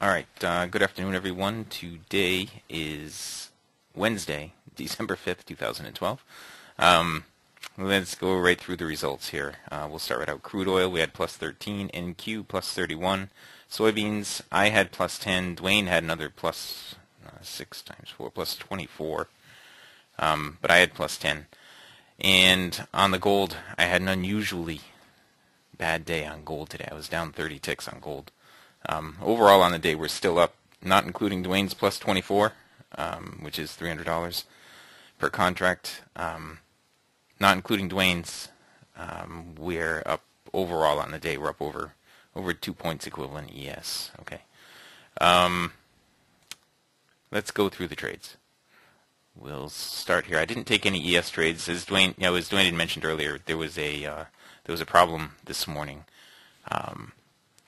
Alright, good afternoon everyone. Today is Wednesday, December 5th, 2012. Let's go right through the results here. We'll start right out. Crude oil, we had plus 13, NQ plus 31. Soybeans, I had plus 10. Dwayne had another plus 6 times 4, plus 24. But I had plus 10. And on the gold, I had an unusually bad day on gold today. I was down 30 ticks on gold. Overall on the day we're still up, not including Dwayne's plus 24, which is $300 per contract. Not including Dwayne's, we're up overall on the day. We're up over 2 points equivalent ES. Okay. Let's go through the trades. We'll start here. I didn't take any ES trades, as Dwayne had mentioned earlier. There was a problem this morning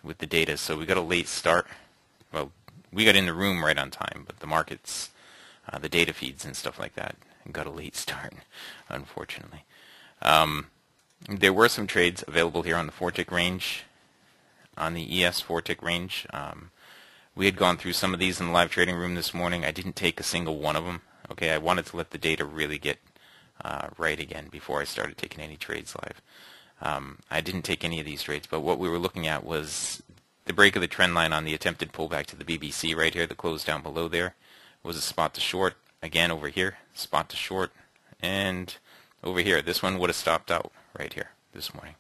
with the data, so we got a late start. Well, we got in the room right on time, but the markets, the data feeds and stuff like that, got a late start, unfortunately. There were some trades available here on the 4-tick range, on the ES 4-tick range. We had gone through some of these in the live trading room this morning. I didn't take a single one of them. Okay, I wanted to let the data really get right again before I started taking any trades live. I didn't take any of these trades, but what we were looking at was the break of the trend line on the attempted pullback to the BBC right here, the close down below there, was a spot to short. Again over here, spot to short, and over here, this one would have stopped out right here this morning.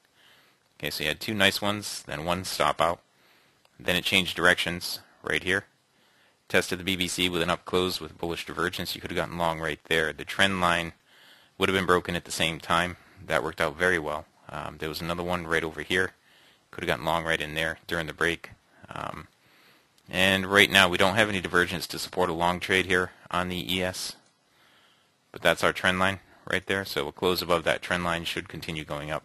Okay, so you had two nice ones, then one stop out. Then it changed directions right here. Tested the BBC with an up close with bullish divergence. You could have gotten long right there. The trend line would have been broken at the same time. That worked out very well. There was another one right over here. Could have gotten long right in there during the break. And right now we don't have any divergence to support a long trade here on the ES. But that's our trend line right there. So a close above that trend line should continue going up.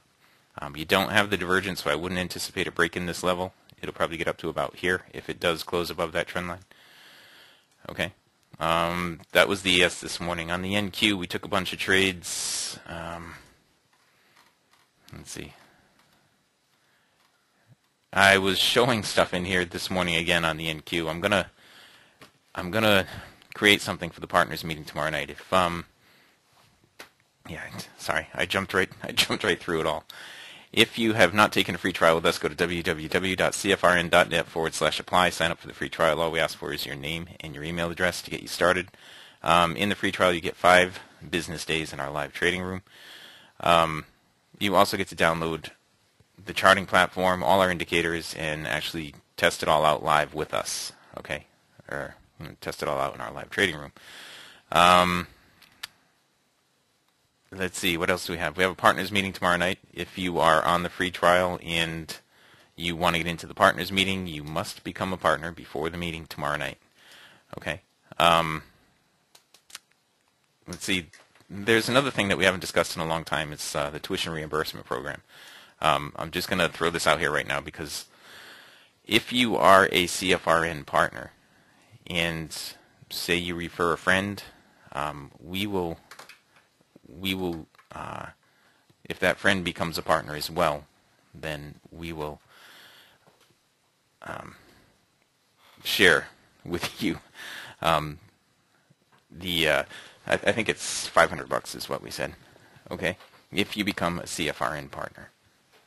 You don't have the divergence, so I wouldn't anticipate a break in this level. It'll probably get up to about here if it does close above that trend line. Okay. That was the ES this morning. On the NQ, we took a bunch of trades. Let's see. I was showing stuff in here this morning again on the NQ. I'm gonna create something for the partners meeting tomorrow night. If yeah, sorry, I jumped right through it all. If you have not taken a free trial with us, go to www.cfrn.net/apply. Sign up for the free trial. All we ask for is your name and your email address to get you started. In the free trial, you get 5 business days in our live trading room. You also get to download the charting platform, all our indicators, and actually test it all out live with us. Okay, or test it all out in our live trading room. Let's see, what else do we have? We have a partners meeting tomorrow night. If you are on the free trial and you want to get into the partners meeting, you must become a partner before the meeting tomorrow night. Okay. Let's see. There's another thing that we haven't discussed in a long time. It's the tuition reimbursement program. I'm just going to throw this out here right now because if you are a CFRN partner and say you refer a friend, we will, if that friend becomes a partner as well, then we will share with you I think it's $500 is what we said. Okay, if you become a CFRN partner.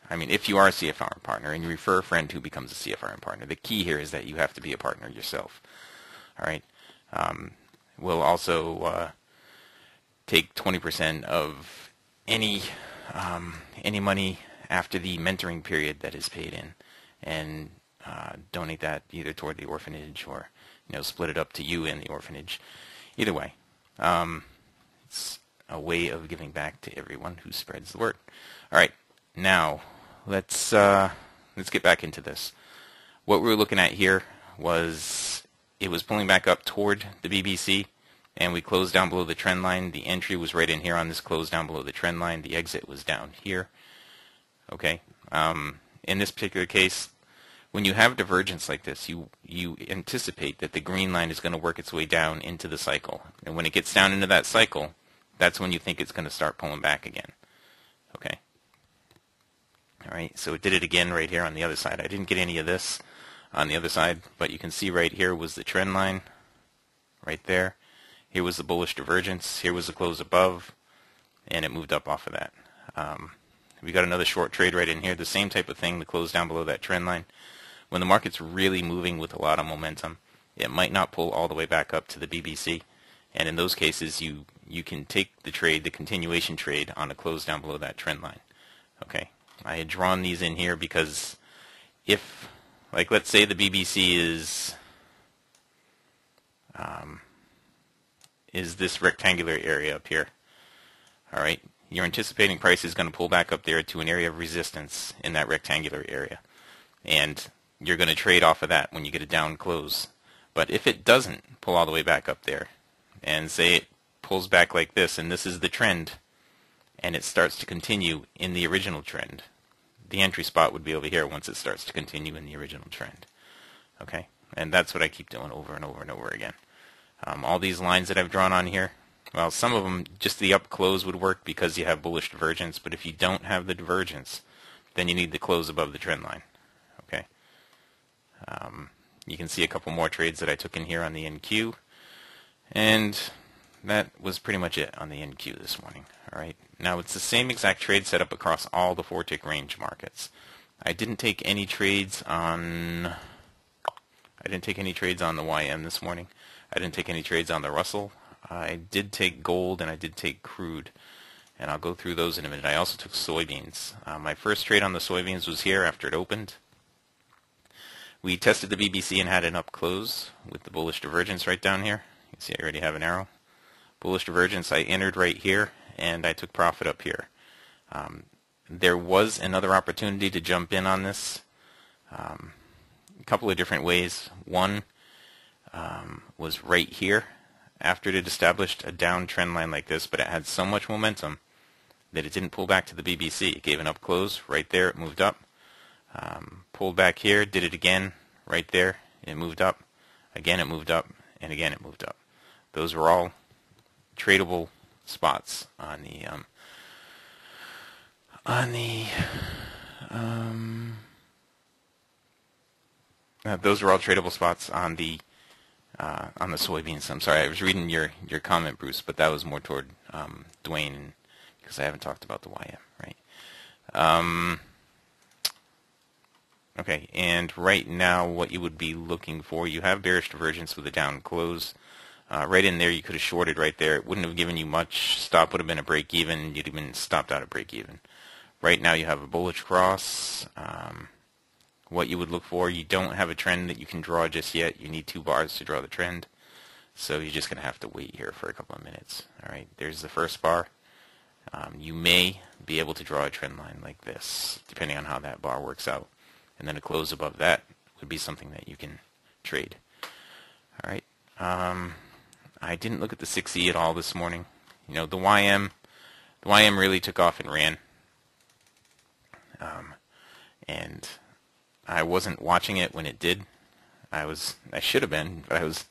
I mean, if you are a CFRN partner and you refer a friend who becomes a CFRN partner, the key here is that you have to be a partner yourself. All right. We'll also take 20% of any money after the mentoring period that is paid in, and donate that either toward the orphanage or split it up to you and the orphanage. Either way, it's a way of giving back to everyone who spreads the word. All right, now let's get back into this. What we were looking at here was it was pulling back up toward the BBC, and we closed down below the trend line. The entry was right in here on this close down below the trend line. The exit was down here. Okay. In this particular case, when you have divergence like this, you anticipate that the green line is going to work its way down into the cycle. And when it gets down into that cycle, that's when you think it's going to start pulling back again. Okay. All right, so it did it again right here on the other side. I didn't get any of this. on the other side, but you can see right here was the trend line right there. Here was the bullish divergence. Here was the close above, and it moved up off of that. We got another short trade right in here. The same type of thing, the close down below that trend line. When the market's really moving with a lot of momentum, it might not pull all the way back up to the BBC. And in those cases, you can take the trade, the continuation trade, on a close down below that trend line. Okay, I had drawn these in here because if, like, let's say the BBC is this rectangular area up here. All right, you're anticipating price is going to pull back up there to an area of resistance in that rectangular area, and you're going to trade off of that when you get a down close. But if it doesn't pull all the way back up there, and say it pulls back like this, and this is the trend, and it starts to continue in the original trend, the entry spot would be over here once it starts to continue in the original trend. Okay, and that's what I keep doing over and over and over again. All these lines that I've drawn on here, well, some of them, just the up close would work because you have bullish divergence, but if you don't have the divergence, then you need the close above the trend line. Okay. You can see a couple more trades that I took in here on the NQ, and that was pretty much it on the NQ this morning. All right. Now it's the same exact trade setup across all the 4-tick range markets. I didn't take any trades on the YM this morning. I didn't take any trades on the Russell. I did take gold and I did take crude, and I'll go through those in a minute. I also took soybeans. My first trade on the soybeans was here after it opened. We tested the BBC and had an up close with the bullish divergence right down here. You can see I already have an arrow. Bullish divergence, I entered right here, and I took profit up here. There was another opportunity to jump in on this a couple of different ways. One was right here after it had established a down trend line like this, but it had so much momentum that it didn't pull back to the BBC. It gave an up close right there, it moved up. Pulled back here, did it again right there, it moved up. Again it moved up, and again it moved up. Those were all tradable spots on the those were all tradable spots on the soybeans. I'm sorry, I was reading your comment, Bruce, but that was more toward Dwayne, because I haven't talked about the YM, right? Okay, and right now what you would be looking for, you have bearish divergence with a down close. Right in there, you could have shorted right there. It wouldn't have given you much. Stop would have been a break even. You'd have been stopped out at break even. Right now you have a bullish cross. What you would look for, you don't have a trend that you can draw just yet. You need 2 bars to draw the trend. So you're just going to have to wait here for a couple of minutes. All right, there's the first bar. You may be able to draw a trend line like this, depending on how that bar works out. And then a close above that would be something that you can trade. All right. I didn't look at the 6E at all this morning. You know, the YM really took off and ran. And I wasn't watching it when it did. I should have been, but I was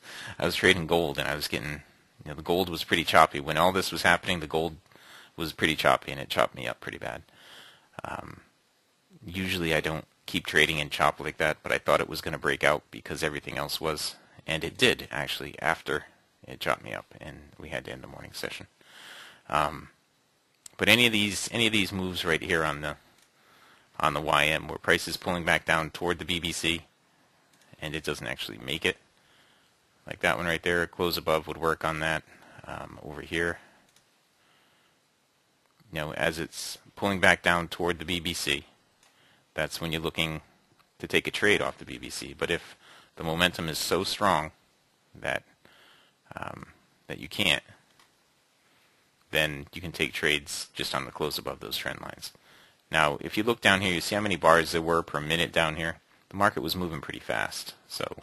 trading gold, and I was getting, you know, the gold was pretty choppy. When all this was happening, the gold was pretty choppy, and it chopped me up pretty bad. Usually I don't keep trading in chop like that, but I thought it was going to break out because everything else was, and it did actually after it chopped me up, and we had to end the morning session. But any of these moves right here on the YM, where price is pulling back down toward the BBC, and it doesn't actually make it, like that one right there, a close above would work on that. Over here, you know, as it's pulling back down toward the BBC, that's when you're looking to take a trade off the BBC. But if the momentum is so strong that that you can't, then you can take trades just on the close above those trend lines. Now, if you look down here, you see how many bars there were per minute down here? The market was moving pretty fast, so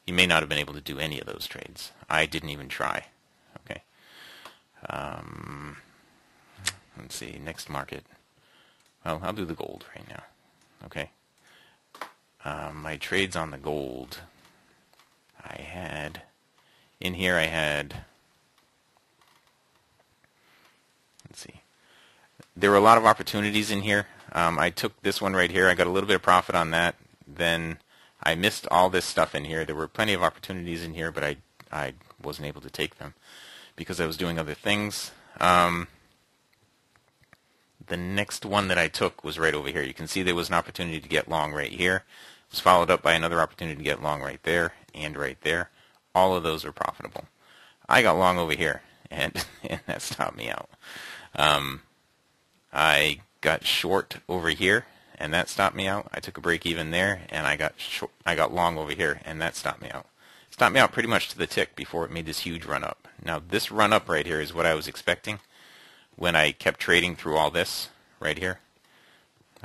you may not have been able to do any of those trades. I didn't even try. Okay. Let's see, next market. Well, I'll do the gold right now. Okay. My trades on the gold, in here I had, let's see, there were a lot of opportunities in here. I took this one right here. I got a little bit of profit on that. Then I missed all this stuff in here. There were plenty of opportunities in here, but I wasn't able to take them because I was doing other things. The next one that I took was right over here. You can see there was an opportunity to get long right here. It was followed up by another opportunity to get long right there and right there. All of those are profitable. I got long over here, and that stopped me out. I got short over here, and that stopped me out. I took a break even there, and I got long over here, and that stopped me out. It stopped me out pretty much to the tick before it made this huge run up. Now this run up right here is what I was expecting when I kept trading through all this right here.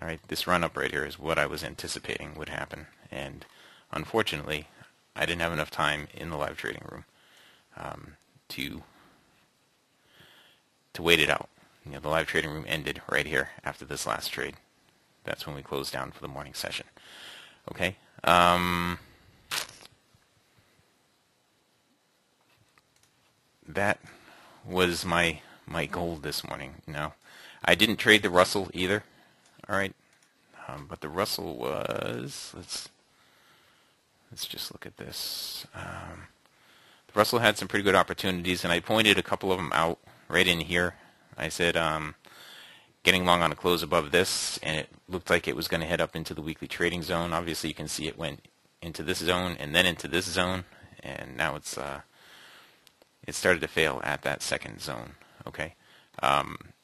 All right, this run up right here is what I was anticipating would happen, and unfortunately, I didn't have enough time in the live trading room to wait it out. You know, the live trading room ended right here after this last trade. That's when we closed down for the morning session. Okay. That was my goal this morning. Now, I didn't trade the Russell either. All right, but the Russell was let's just look at this. The Russell had some pretty good opportunities, and I pointed a couple of them out right in here. I said getting long on a close above this, and it looked like it was going to head up into the weekly trading zone. Obviously, you can see it went into this zone and then into this zone, and now it started to fail at that second zone. Okay,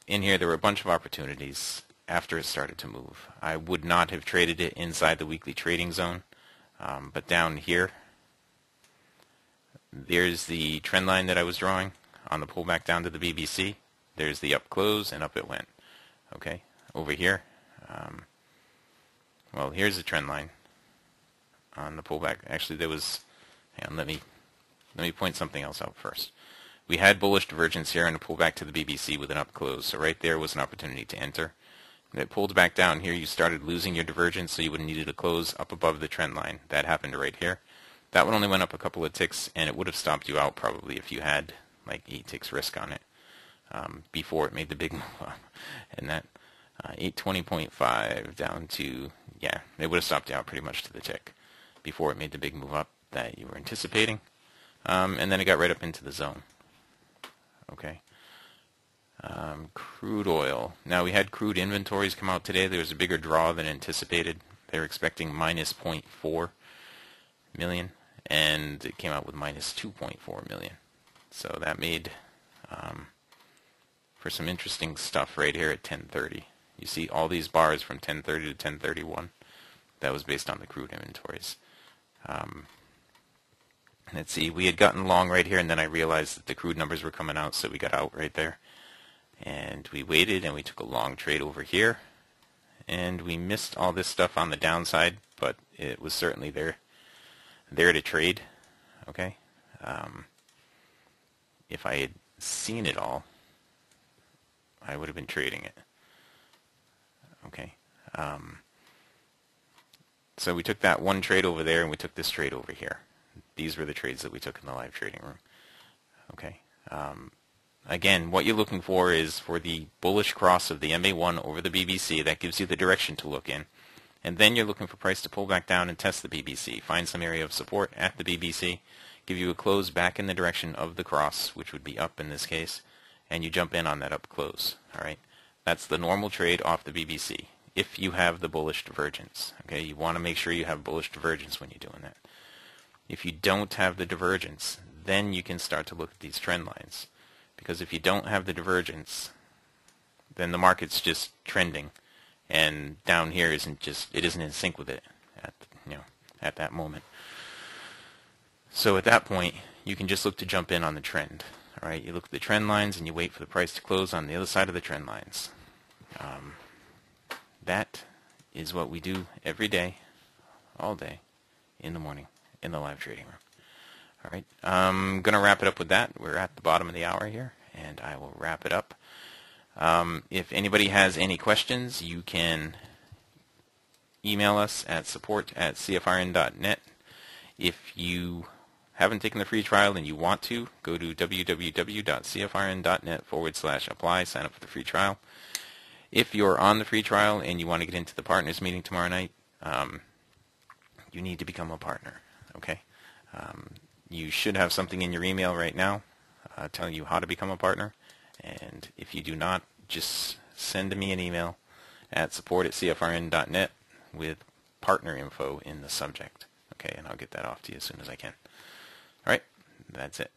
in here there were a bunch of opportunities after it started to move. I would not have traded it inside the weekly trading zone, but down here, there's the trend line that I was drawing on the pullback down to the BBC. There's the up close, and up it went. Okay, over here, well, here's the trend line on the pullback. Actually, there was, hang on, let me point something else out first. We had bullish divergence here and a pullback to the BBC with an up close. So right there was an opportunity to enter. When it pulled back down here, you started losing your divergence, so you would have needed a close up above the trend line. That happened right here. That one only went up a couple of ticks, and it would have stopped you out probably if you had like 8 ticks risk on it before it made the big move up. And that 820.5 down to, yeah, it would have stopped you out pretty much to the tick before it made the big move up that you were anticipating. And then it got right up into the zone. Okay. Crude oil. Now we had crude inventories come out today. There was a bigger draw than anticipated. They were expecting minus 0.4 million, and it came out with minus 2.4 million. So that made for some interesting stuff right here at 10:30. You see all these bars from 10:30 to 10:31. That was based on the crude inventories. Let's see, we had gotten long right here, and then I realized that the crude numbers were coming out, so we got out right there. And we waited, and we took a long trade over here. And we missed all this stuff on the downside, but it was certainly there to trade. Okay. If I had seen it all, I would have been trading it. Okay. So we took that one trade over there, and we took this trade over here. These were the trades that we took in the live trading room. Okay. Again, what you're looking for is for the bullish cross of the MA1 over the BBC. That gives you the direction to look in. And then you're looking for price to pull back down and test the BBC. Find some area of support at the BBC. Give you a close back in the direction of the cross, which would be up in this case. And you jump in on that up close. All right. That's the normal trade off the BBC. If you have the bullish divergence. Okay. You want to make sure you have bullish divergence when you're doing that. If you don't have the divergence, then you can start to look at these trend lines. Because if you don't have the divergence, then the market's just trending, and down here isn't in sync with it at that moment. So at that point, you can just look to jump in on the trend. All right, you look at the trend lines and you wait for the price to close on the other side of the trend lines. That is what we do every day, all day, in the morning, in the live trading room. All right, I'm going to wrap it up with that. We're at the bottom of the hour here, and I will wrap it up. If anybody has any questions, you can email us at support@cfrn.net. If you haven't taken the free trial and you want to, go to www.cfrn.net/apply, sign up for the free trial. If you're on the free trial and you want to get into the partners meeting tomorrow night, you need to become a partner. Okay, you should have something in your email right now telling you how to become a partner, and if you do not, just send me an email at support@cfrn.net with partner info in the subject. Okay, and I'll get that off to you as soon as I can. All right, that's it.